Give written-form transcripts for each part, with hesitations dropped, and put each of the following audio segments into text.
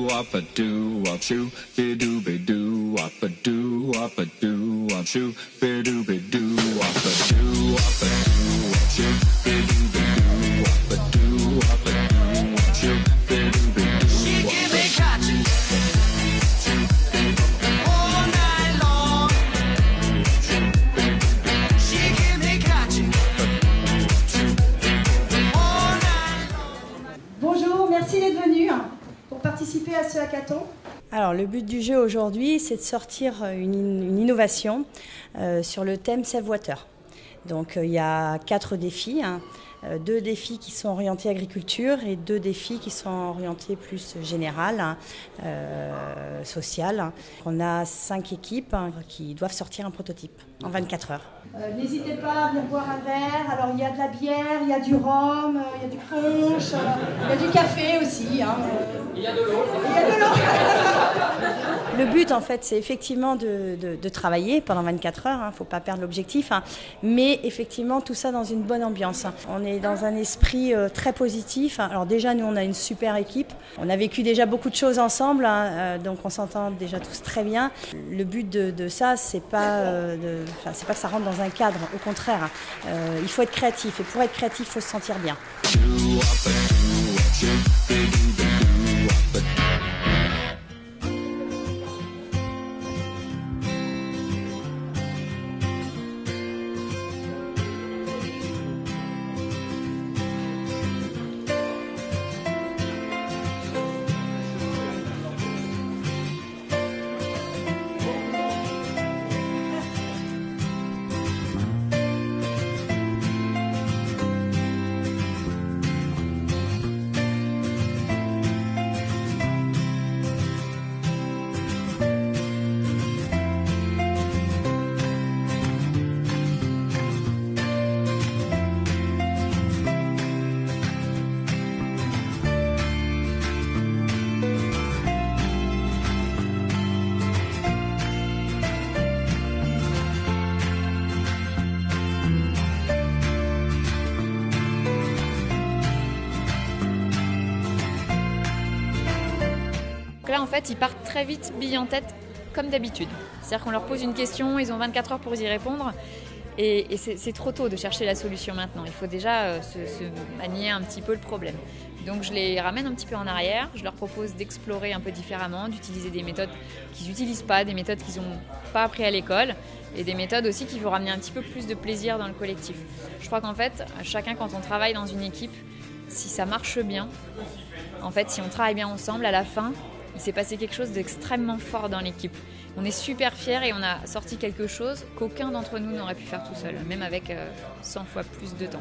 wop a doo wop shoo, be doo be doo wop a doo wop a doo wop shoo, be doo be doo wop a doo wop a doo wop shoo, be doo be doo wop a doo wop a doo wop shoo, be doo be doo. She give me catching all night long. She give me catching all night long. Bonjour, merci d'être venu pour participer à ce hackathon. Alors, le but du jeu aujourd'hui, c'est de sortir une innovation sur le thème Save Water. Donc, il y a 4 défis. 2 défis qui sont orientés agriculture et 2 défis qui sont orientés plus général, social. On a 5 équipes qui doivent sortir un prototype en 24 heures. N'hésitez pas à venir boire un verre. Alors, il y a de la bière, il y a du rhum, il y a du punch, il y a du café aussi. Il y a de l'eau. Le but, en fait, c'est effectivement de travailler pendant 24 heures. Il ne faut pas perdre l'objectif. Mais effectivement, tout ça dans une bonne ambiance. On est dans un esprit très positif. Alors déjà, nous, on a une super équipe. On a vécu déjà beaucoup de choses ensemble. Donc, on s'entend déjà tous très bien. Le but de ça, c'est pas que ça rentre dans un cadre. Au contraire, il faut être créatif. Et pour être créatif, il faut se sentir bien. Là, en fait, ils partent très vite, bille en tête, comme d'habitude. C'est-à-dire qu'on leur pose une question, ils ont 24 heures pour y répondre. Et c'est trop tôt de chercher la solution maintenant. Il faut déjà se manier un petit peu le problème. Donc je les ramène un petit peu en arrière. Je leur propose d'explorer un peu différemment, d'utiliser des méthodes qu'ils n'utilisent pas, des méthodes qu'ils n'ont pas appris à l'école et des méthodes aussi qui vont ramener un petit peu plus de plaisir dans le collectif. Je crois qu'en fait, chacun, quand on travaille dans une équipe, si ça marche bien, en fait, si on travaille bien ensemble, à la fin, il s'est passé quelque chose d'extrêmement fort dans l'équipe. On est super fiers et on a sorti quelque chose qu'aucun d'entre nous n'aurait pu faire tout seul, même avec 100 fois plus de temps.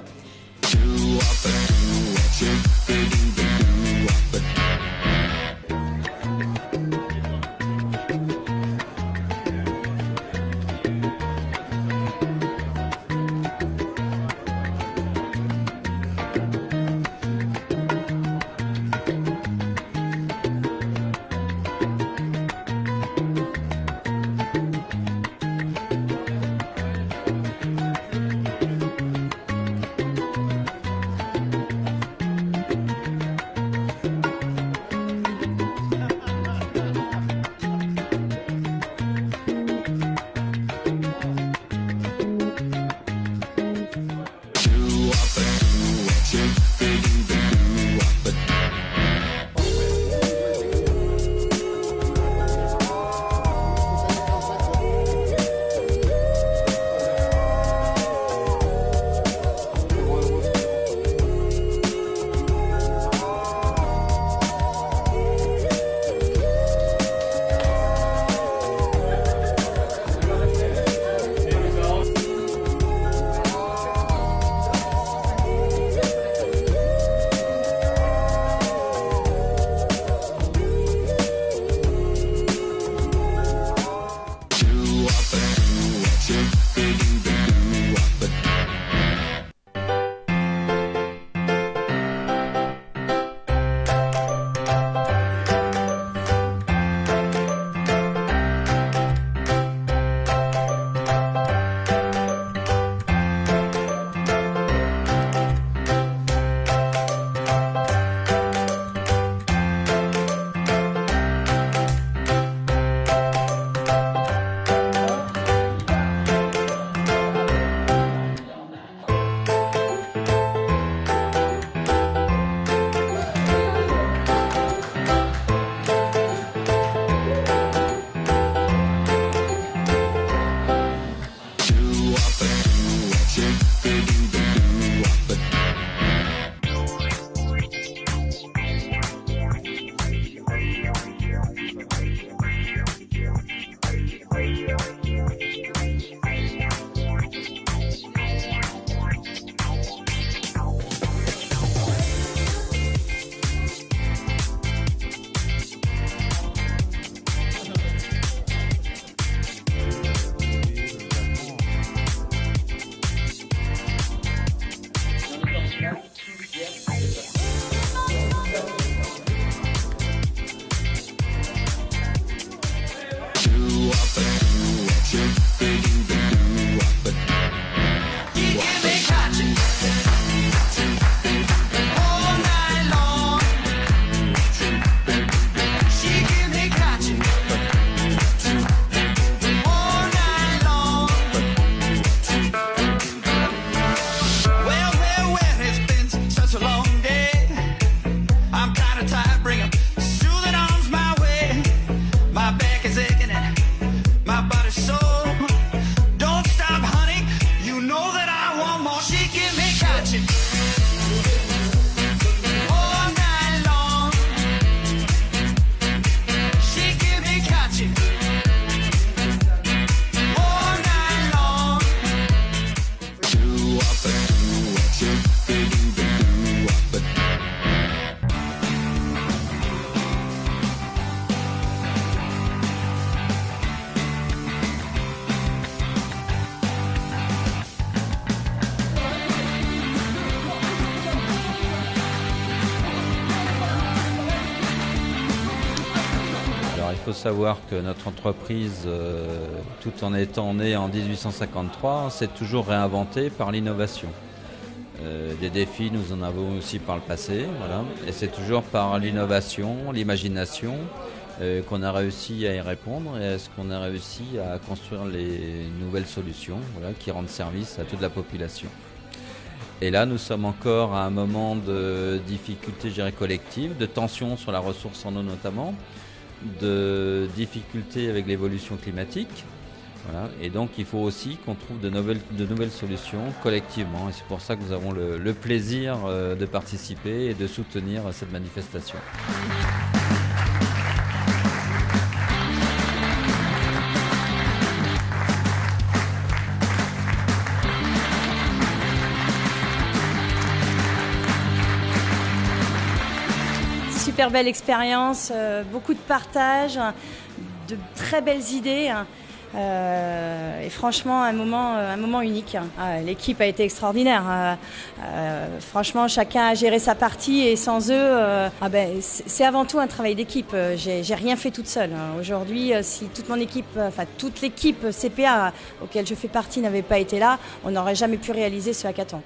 faut savoir que notre entreprise, tout en étant née en 1853, s'est toujours réinventée par l'innovation. Des défis, nous en avons aussi par le passé, voilà. Et c'est toujours par l'innovation, l'imagination qu'on a réussi à y répondre et est-ce qu'on a réussi à construire les nouvelles solutions, voilà, qui rendent service à toute la population. Et là, nous sommes encore à un moment de difficulté, je dirais, collective, de tension sur la ressource en eau notamment, de difficultés avec l'évolution climatique. Voilà. Et donc, il faut aussi qu'on trouve de nouvelles solutions collectivement. Et c'est pour ça que nous avons le plaisir de participer et de soutenir cette manifestation. Super belle expérience, beaucoup de partage, de très belles idées. Et franchement, un moment unique. L'équipe a été extraordinaire. Franchement, chacun a géré sa partie et sans eux, c'est avant tout un travail d'équipe. J'ai rien fait toute seule. Aujourd'hui, si toute l'équipe CPA auquel je fais partie n'avait pas été là, on n'aurait jamais pu réaliser ce hackathon.